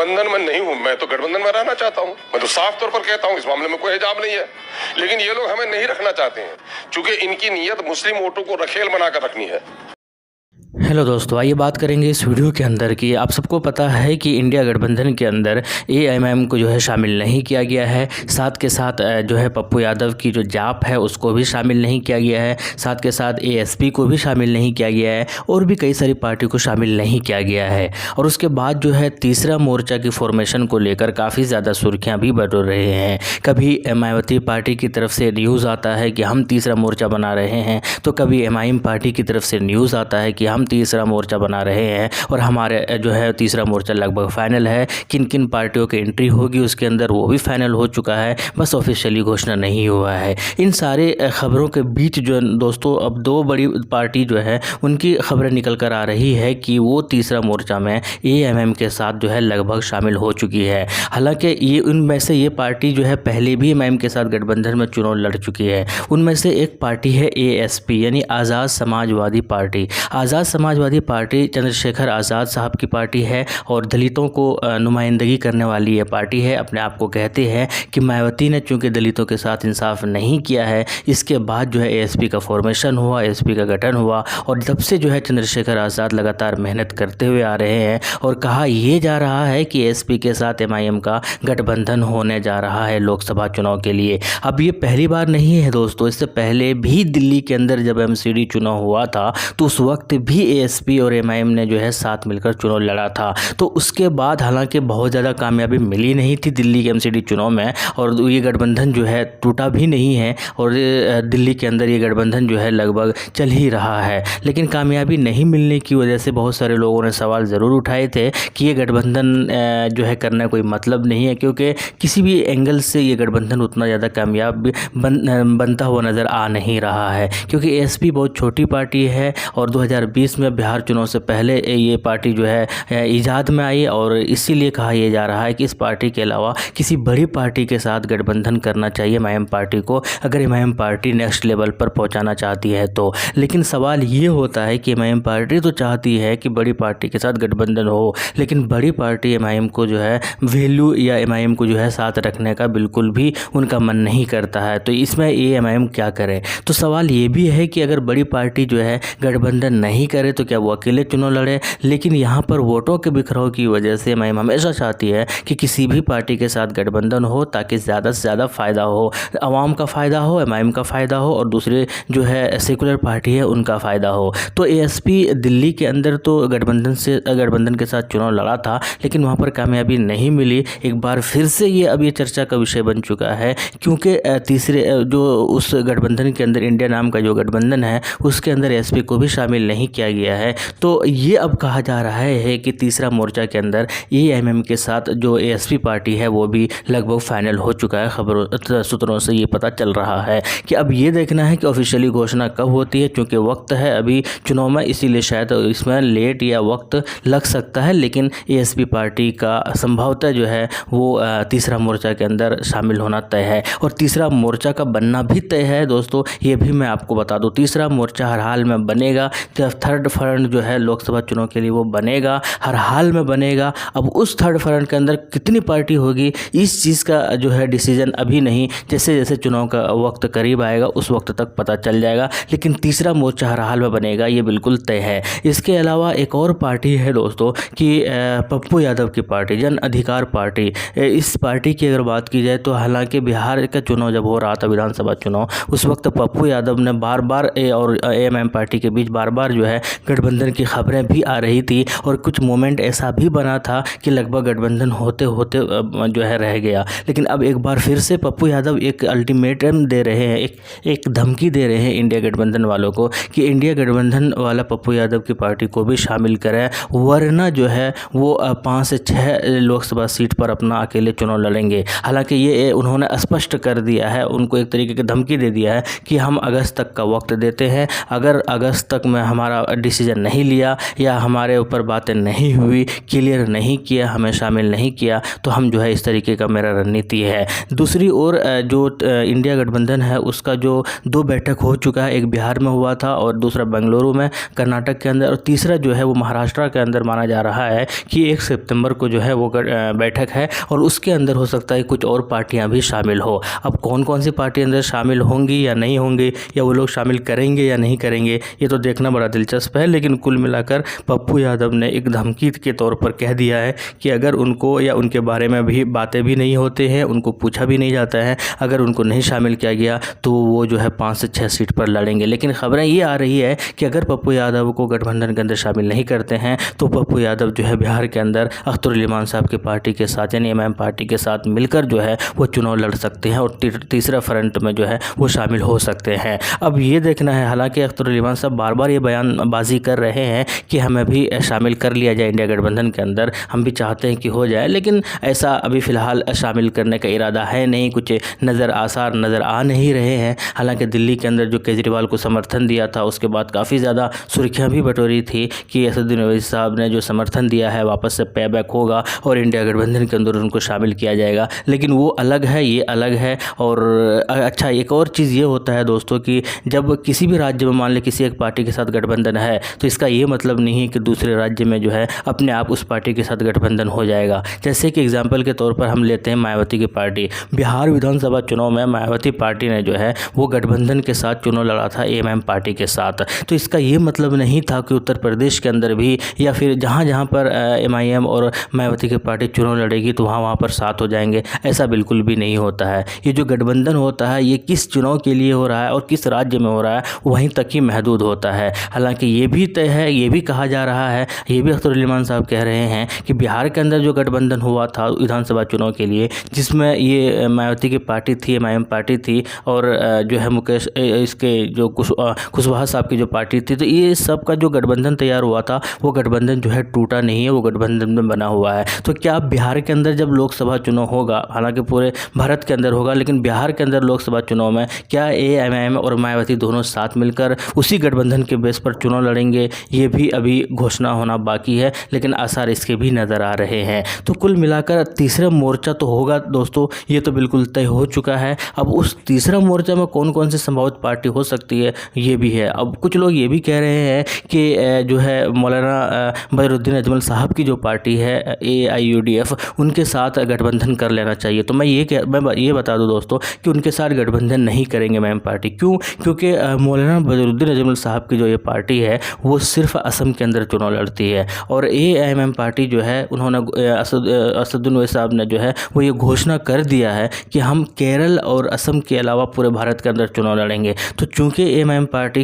गठबंधन में नहीं हूं, मैं तो गठबंधन में रहना चाहता हूं। मैं तो साफ तौर पर कहता हूं, इस मामले में कोई हिजाब नहीं है। लेकिन ये लोग हमें नहीं रखना चाहते हैं, क्योंकि इनकी नीयत मुस्लिम वोटों को रखेल बनाकर रखनी है। हेलो दोस्तों, आइए बात करेंगे इस वीडियो के अंदर कि आप सबको पता है कि इंडिया गठबंधन के अंदर एएमएम को जो है शामिल नहीं किया गया है। साथ के साथ जो है पप्पू यादव की जो जाप है उसको भी शामिल नहीं किया गया है। साथ के साथ एएसपी को भी शामिल नहीं किया गया है और भी कई सारी पार्टी को शामिल नहीं किया गया है। और उसके बाद जो है तीसरा मोर्चा की फॉर्मेशन को लेकर काफ़ी ज़्यादा सुर्खियाँ भी बटोर रहे हैं। कभी मायावती पार्टी की तरफ से न्यूज़ आता है कि हम तीसरा मोर्चा बना रहे हैं, तो कभी एमआईएम पार्टी की तरफ से न्यूज़ आता है कि हम तीसरा मोर्चा बना रहे हैं और हमारे जो है तीसरा मोर्चा लगभग फाइनल है। किन किन पार्टियों की एंट्री होगी उसके अंदर वो भी फाइनल हो चुका है, बस ऑफिशियली घोषणा नहीं हुआ है। इन सारे खबरों के बीच जो दोस्तों अब दो बड़ी पार्टी जो है उनकी खबरें निकल कर आ रही है कि वो तीसरा मोर्चा में एएमएम के साथ जो है लगभग शामिल हो चुकी है। हालांकि ये उनमें से ये पार्टी जो है पहले भी एमआईएम के साथ गठबंधन में चुनाव लड़ चुकी है। उनमें से एक पार्टी है एएसपी यानी आज़ाद समाजवादी पार्टी। आज़ाद समाजवादी पार्टी चंद्रशेखर आज़ाद साहब की पार्टी है और दलितों को नुमाइंदगी करने वाली ये पार्टी है। अपने आप को कहते हैं कि मायावती ने चूंकि दलितों के साथ इंसाफ नहीं किया है, इसके बाद जो है एएसपी का फॉर्मेशन हुआ, एएसपी का गठन हुआ और तब से जो है चंद्रशेखर आज़ाद लगातार मेहनत करते हुए आ रहे हैं। और कहा यह जा रहा है कि एएसपी के साथ एमआईएम का गठबंधन होने जा रहा है लोकसभा चुनाव के लिए। अब ये पहली बार नहीं है दोस्तों, इससे पहले भी दिल्ली के अंदर जब एमसीडी चुनाव हुआ था तो उस वक्त भी एएसपी और एमआईएम ने जो है साथ मिलकर चुनाव लड़ा था। तो उसके बाद हालांकि बहुत ज़्यादा कामयाबी मिली नहीं थी दिल्ली के एमसीडी चुनाव में और ये गठबंधन जो है टूटा भी नहीं है और दिल्ली के अंदर ये गठबंधन जो है लगभग चल ही रहा है। लेकिन कामयाबी नहीं मिलने की वजह से बहुत सारे लोगों ने सवाल ज़रूर उठाए थे कि ये गठबंधन जो है करना कोई मतलब नहीं है, क्योंकि किसी भी एंगल से ये गठबंधन उतना ज़्यादा कामयाब बनता हुआ नज़र आ नहीं रहा है। क्योंकि एएसपी बहुत छोटी पार्टी है और 2020 में बिहार चुनाव से पहले ये पार्टी जो है इजाद में आई और इसीलिए कहा यह जा रहा है कि इस पार्टी के अलावा किसी बड़ी पार्टी के साथ गठबंधन करना चाहिए एमआईएम पार्टी को, अगर एमआईएम पार्टी नेक्स्ट लेवल पर पहुंचाना चाहती है तो। लेकिन सवाल ये होता है कि एमआईएम पार्टी तो चाहती है कि बड़ी पार्टी के साथ गठबंधन हो, लेकिन बड़ी पार्टी एमआईएम को जो है वैल्यू या एमआईएम को जो है साथ रखने का बिल्कुल भी उनका मन नहीं करता है। तो इसमें ये एमआईएम क्या करे? तो सवाल ये भी है कि अगर बड़ी पार्टी जो है गठबंधन नहीं करे तो क्या वो अकेले चुनाव लड़े? लेकिन यहाँ पर वोटों के बिखराव की वजह से एमआईएम हमेशा चाहती है कि किसी भी पार्टी के साथ गठबंधन हो ताकि ज़्यादा से ज़्यादा फ़ायदा हो, आवाम का फ़ायदा हो, एमआईएम का फ़ायदा हो और दूसरे जो है सेकुलर पार्टी है उनका फ़ायदा हो। तो एएसपी दिल्ली के अंदर तो गठबंधन के साथ चुनाव लड़ा था लेकिन वहाँ पर कामयाबी नहीं मिली। एक बार फिर से ये अब ये चर्चा का विषय बन चुका है, क्योंकि तीसरे जो उस गठबंधन के अंदर इंडिया नाम का जो गठबंधन है उसके अंदर एएसपी को भी शामिल नहीं किया गया है। तो ये अब कहा जा रहा है कि तीसरा मोर्चा के अंदर एएमएम के साथ जो एएसपी पार्टी है वो भी लगभग फाइनल हो चुका है। खबरों सूत्रों से ये पता चल रहा है कि अब ये देखना है कि ऑफिशियली घोषणा कब होती है, क्योंकि वक्त है अभी चुनाव में, इसीलिए शायद इसमें लेट या वक्त लग सकता है। लेकिन एएसपी पार्टी का संभवतः जो है वो तीसरा मोर्चा के अंदर शामिल होना तय है और तीसरा मोर्चा का बनना भी तय है दोस्तों। ये भी मैं आपको बता दूं, तीसरा मोर्चा हर हाल में बनेगा। थर्ड फ्रंट जो है लोकसभा चुनाव के लिए वो बनेगा, हर हाल में बनेगा। अब उस थर्ड फ्रंट के अंदर कितनी पार्टी होगी इस चीज़ का जो है डिसीजन अभी नहीं, जैसे जैसे चुनाव का वक्त करीब आएगा उस वक्त तक पता चल जाएगा। लेकिन तीसरा मोर्चा हर हाल में बनेगा, ये बिल्कुल तय है। इसके अलावा एक और पार्टी है दोस्तों कि पप्पू यादव की पार्टी, जन अधिकार पार्टी। इस पार्टी की अगर बात की जाए तो हालांकि बिहार का चुनाव जब हो रहा था विधानसभा चुनाव, उस वक्त पप्पू यादव ने बार बार और एएमएम पार्टी के बीच बार बार जो है गठबंधन की खबरें भी आ रही थी और कुछ मोमेंट ऐसा भी बना था कि लगभग गठबंधन होते होते जो है रह गया। लेकिन अब एक बार फिर से पप्पू यादव एक अल्टीमेटम दे रहे हैं, एक धमकी दे रहे हैं इंडिया गठबंधन वालों को कि इंडिया गठबंधन वाला पप्पू यादव की पार्टी को भी शामिल करें, वरना जो है वो 5 से 6 लोकसभा सीट पर अपना अकेले चुनाव लड़ेंगे। हालांकि ये उन्होंने स्पष्ट कर दिया है, उनको एक तरीके की धमकी दे दिया है कि हम अगस्त तक का वक्त देते हैं, अगर अगस्त तक में हमारा डिसीज़न नहीं लिया या हमारे ऊपर बातें नहीं हुई, क्लियर नहीं किया, हमें शामिल नहीं किया, तो हम जो है इस तरीके का मेरा रणनीति है। दूसरी ओर जो इंडिया गठबंधन है उसका जो 2 बैठक हो चुका है, एक बिहार में हुआ था और दूसरा बेंगलुरु में कर्नाटक के अंदर, और तीसरा जो है वो महाराष्ट्र के अंदर माना जा रहा है कि 1 सितंबर को जो है वो बैठक है और उसके अंदर हो सकता है कुछ और पार्टियां भी शामिल हो। अब कौन कौन सी पार्टी अंदर शामिल होंगी या नहीं होंगी, या वो लोग शामिल करेंगे या नहीं करेंगे, ये तो देखना बड़ा दिलचस्प है। लेकिन कुल मिलाकर पप्पू यादव ने एक धमकी के तौर पर कह दिया है कि अगर उनको या उनके बारे में भी बातें भी नहीं होते हैं, उनको पूछा भी नहीं जाता है, अगर उनको नहीं शामिल किया गया तो वो जो है 5 से 6 सीट पर लड़ेंगे। लेकिन खबरें ये आ रही है कि अगर पप्पू यादव को गठबंधन के अंदर शामिल नहीं करते हैं तो पप्पू यादव जो है बिहार के अंदर अख्तरुल साहब की पार्टी के साथ यानी एमआईएम पार्टी के साथ मिलकर जो है वो चुनाव लड़ सकते हैं और तीसरा फ्रंट में जो है वो शामिल हो सकते हैं। अब ये देखना है, हालांकि अख्तरुल साहब बार बार ये बयानबाजी कर रहे हैं कि हमें भी शामिल कर लिया जाए इंडिया गठबंधन के अंदर, हम भी चाहते हैं कि हो जाए, लेकिन ऐसा अभी फ़िलहाल शामिल करने का इरादा है नहीं, कुछ आसार नज़र आ नहीं रहे हैं। हालांकि दिल्ली के अंदर जो केजरीवाल को समर्थन दिया था उसके बाद काफ़ी ज़्यादा सुर्खियाँ भी बटोरी थी कि असदुद्दीन ओवैसी साहब ने जो समर्थन दिया है वापस से पे बैक होगा और इंडिया गठबंधन के अंदर उनको शामिल किया जाएगा। लेकिन वो अलग है, ये अलग है। और अच्छा, एक और चीज़ ये होता है दोस्तों कि जब किसी भी राज्य में मान लें किसी एक पार्टी के साथ गठबंधन है तो इसका ये मतलब नहीं है कि दूसरे राज्य में जो है अपने आप उस पार्टी के साथ गठबंधन हो जाएगा। जैसे कि एग्जाम्पल के तौर पर हम लेते हैं मायावती की पार्टी। बिहार विधानसभा चुनाव में मायावती पार्टी ने जो है वो गठबंधन के साथ चुनाव लड़ा था एमआईएम पार्टी के साथ। तो इसका ये मतलब नहीं था कि उत्तर प्रदेश के अंदर भी या फिर जहाँ जहाँ पर एमआईएम और मायावती की पार्टी चुनाव लड़ेगी तो वहाँ पर साथ हो जाएंगे, ऐसा बिल्कुल भी नहीं होता है। ये जो गठबंधन होता है ये किस चुनाव के लिए हो रहा है और किस राज्य में हो रहा है वहीं तक ही महदूद होता है। हालांकि ये भी तय है, ये भी कहा जा रहा है, ये भी अख्तरुल साहब कह रहे हैं कि बिहार के अंदर जो गठबंधन हुआ था विधानसभा चुनाव के लिए, जिसमें ये मायावती की पार्टी थी, एमआईएम पार्टी थी और जो है मुकेश इसके जो कुशवाहा साहब की जो पार्टी थी, तो ये सब का जो गठबंधन तैयार हुआ था वो गठबंधन जो है टूटा नहीं है, वो गठबंधन में बना हुआ है। तो क्या बिहार के अंदर जब लोकसभा चुनाव होगा, हालांकि पूरे भारत के अंदर होगा, लेकिन बिहार के अंदर लोकसभा चुनाव में क्या एमआईएम और मायावती दोनों साथ मिलकर उसी गठबंधन के बेस पर चुनाव लड़ेंगे, ये भी अभी घोषणा होना बाकी है, लेकिन आसार इसके भी नज़र आ रहे हैं। तो कुल मिलाकर तीसरा मोर्चा तो होगा दोस्तों, ये तो बिल्कुल तय हो चुका है। अब उस तीसरा मोर्चा में कौन कौन सी संभावित पार्टी हो सकती है ये भी है। अब कुछ लोग ये भी कह रहे हैं कि जो है मौलाना बदरुद्दीन अजमल साहब की जो पार्टी है AIUDF, उनके साथ गठबंधन कर लेना चाहिए। तो मैं ये बता दूं दोस्तों कि उनके साथ गठबंधन नहीं करेंगे एमआईएम पार्टी। क्यों? क्योंकि मौलाना बदरुद्दीन अजमल साहब की जो ये पार्टी है वो सिर्फ असम के अंदर चुनाव लड़ती है और एमआईएम पार्टी जो है उन्होंने असदुद्दीन ओवैसी साहब ने जो है वो ये घोषणा कर दिया है कि हम केरल और असम के अलावा पूरे भारत के अंदर चुनाव लड़ेंगे। तो चूंकि एमआईएम पार्टी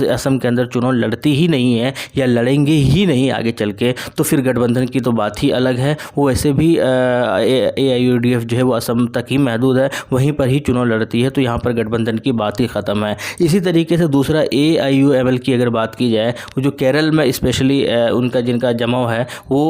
असम के अंदर चुनाव लड़ती ही नहीं है या लड़ेंगे ही नहीं आगे चल के, तो फिर गठबंधन की तो बात ही अलग है। वो वैसे भी AIUDF जो है वो असम तक ही महदूद है, वहीं पर ही चुनाव लड़ती है, तो यहाँ पर गठबंधन की बात ही ख़त्म है। इसी तरीके से दूसरा AIUML की अगर बात की जाए, वो जो केरल में स्पेशली उनका जिनका जमाव है वो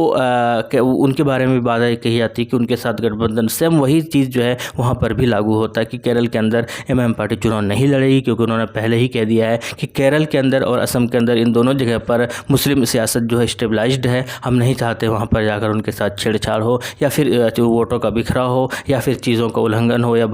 उनके बारे में भी बात कही जाती है कि उनके साथ गठबंधन, सेम वही चीज़ जो है वहाँ पर भी लागू होता है कि केरल के अंदर एमआईएम पार्टी चुनाव नहीं लड़ेगी, क्योंकि उन्होंने पहले ही कह दिया है कि केरल के अंदर और असम के अंदर इन दोनों जगह पर मुस्लिम सियासत जो है स्टेबलाइज्ड है, हम नहीं चाहते वहाँ पर जाकर उनके साथ छेड़छाड़ हो या फिर वोटों का बिखरा हो या फिर चीज़ों का उल्लंघन हो या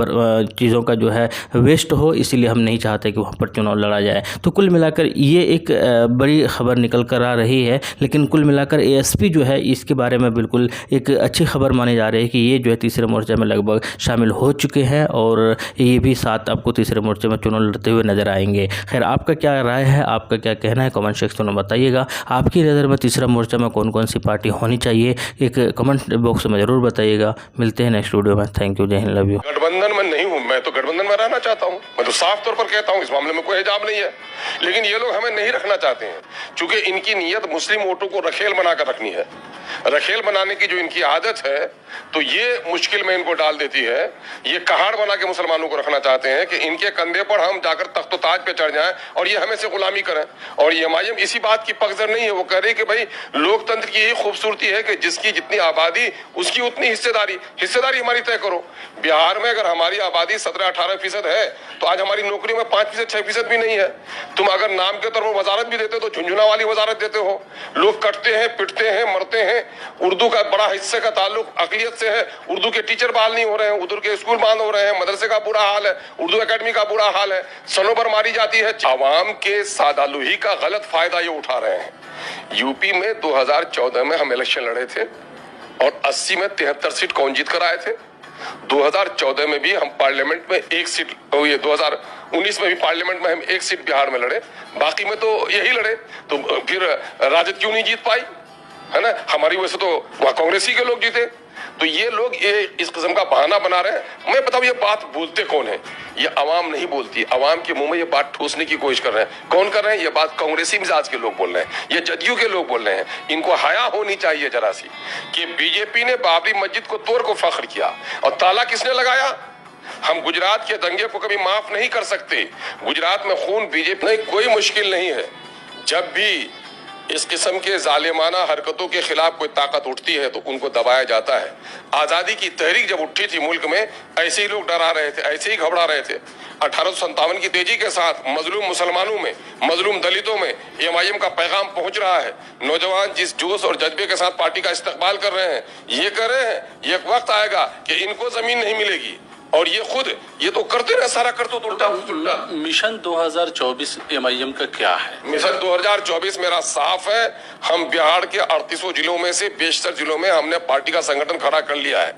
चीज़ों का जो है वेस्ट हो, इसीलिए हम नहीं चाहते कि वहाँ पर चुनाव लड़ा जाए। तो कुल मिलाकर ये एक बड़ी खबर निकल कर आ रही है, लेकिन कुल मिलाकर ASP जो है इसके बारे में बिल्कुल एक अच्छी खबर मानी जा रही है कि ये जो है तीसरे मोर्चे में लगभग शामिल हो चुके हैं और ये भी साथ आपको तीसरे मोर्चे में चुनाव लड़ते हुए नजर आएंगे। खैर, आपका क्या राय है, आपका क्या कहना है, कमेंट सेक्शन में बताइएगा। आपकी नज़र में तीसरा मोर्चा में कौन कौन सी पार्टी होनी चाहिए, एक कमेंट बॉक्स में ज़रूर बताइएगा। मिलते हैं नेक्स्ट वीडियो में। थैंक यू, जय हिंद, लव यू। गठबंधन में नहीं हूँ, मैं तो गठबंधन में रहना चाहता हूँ, मैं तो साफ तौर पर कहता हूँ, इस मामले में कोई हिजाब नहीं है। लेकिन ये लोग हमें नहीं रखना चाहते हैं, क्योंकि इनकी नीयत मुस्लिम वोटों को रखेल बनाकर रखनी है। रखेल बनाने की जो इनकी आदत है तो ये मुश्किल में इनको डाल देती है। ये कहाड़ बना के मुसलमानों को रखना चाहते हैं कि इनके कंधे पर हम जाकर तख्त ताज पे चढ़ जाएं और ये हमें से गुलामी करें। और ये एमआईएम इसी बात की पगजर नहीं है, वो कह रही कि भाई लोकतंत्र की यही खूबसूरती है कि जिसकी जितनी आबादी उसकी उतनी हिस्सेदारी हमारी तय करो। बिहार में अगर हमारी आबादी 17-18% है, तो आज हमारी नौकरी में 5%-6% भी नहीं है। तुम अगर नाम के तौर पर वजारत भी देते तो झुंझुना वाली वजारत देते हो। लोग कटते हैं, पिटते हैं, मरते हैं। उर्दू का बड़ा हिस्से का ताल्लुक अकलियत से है। उर्दू के टीचर बहाल नहीं हो रहे हैं, उर्दू के स्कूल बंद हो रहे हैं, मदरसे का बुरा हाल है, उर्दू एकेडमी का बुरा हाल है, सनोबर मारी जाती है। आवाम के सादालुही का गलत फायदा ये उठा रहे हैं। यूपी में 2014 में हम इलेक्शन लड़े थे और 80 में 73 सीट कौन जीत कर आए थे। 2014 में भी हम पार्लियामेंट में एक सीट, 2019 में भी पार्लियामेंट में हम एक सीट बिहार में लड़े, बाकी में तो यही लड़े। तो फिर राजद क्यों नहीं जीत पाई, है ना? हमारी वजह से तो वहां कांग्रेसी के लोग जीते। तो ये लोग ये इस किस्म का बहाना बना रहे हैं। मैं बताऊं ये बात बोलते कौन है? ये अवाम नहीं बोलती। अवाम के मुंह में ये बात ठूसने की कोशिश कर रहे हैं। कौन कर रहे हैं ये बात? कांग्रेसी मिजाज के लोग बोल रहे हैं, ये जदयू के लोग बोल रहे हैं। इनको हया होनी चाहिए जरा सी कि बीजेपी ने बाबरी मस्जिद को तोड़ को फख्र किया और ताला किसने लगाया? हम गुजरात के दंगे को कभी माफ नहीं कर सकते। गुजरात में खून बीजेपी नहीं, कोई मुश्किल नहीं है। जब भी इस किस्म के जालिमाना हरकतों के खिलाफ कोई ताकत उठती है तो उनको दबाया जाता है। आजादी की तहरीक जब उठी थी मुल्क में, ऐसे ही लोग डरा रहे थे, ऐसे ही घबरा रहे थे। 1857 की तेजी के साथ मजलूम मुसलमानों में, मजलूम दलितों में एमआईएम का पैगाम पहुंच रहा है। नौजवान जिस जोश और जज्बे के साथ पार्टी का इस्तकबाल कर रहे हैं, ये कर रहे हैं। ये वक्त आएगा कि इनको जमीन नहीं मिलेगी और ये खुद ये तो करते रहे, सारा करते उल्टा। मिशन 2024 एमआईएम का क्या है? मिशन 2024 मेरा साफ है। हम बिहार के 38 जिलों में से बेशतर जिलों में हमने पार्टी का संगठन खड़ा कर लिया है।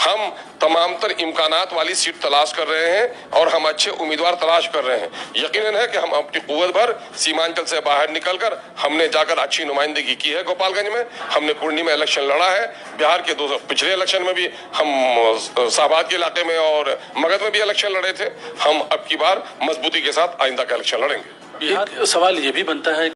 हम तमाम तर इम्कानात वाली सीट तलाश कर रहे हैं और हम अच्छे उम्मीदवार तलाश कर रहे हैं। यकीनन है कि हम अपनी कुव्वत भर सीमांचल से बाहर निकलकर हमने जाकर अच्छी नुमाइंदगी की है। गोपालगंज में हमने कुर्नी में इलेक्शन लड़ा है। बिहार के 2 पिछले इलेक्शन में भी हम शाहबाद के इलाके में और मगध में भी इलेक्शन लड़े थे। हम अब की बार मजबूती के साथ आइंदा का इलेक्शन लड़ेंगे। बिहार सवाल ये भी बनता है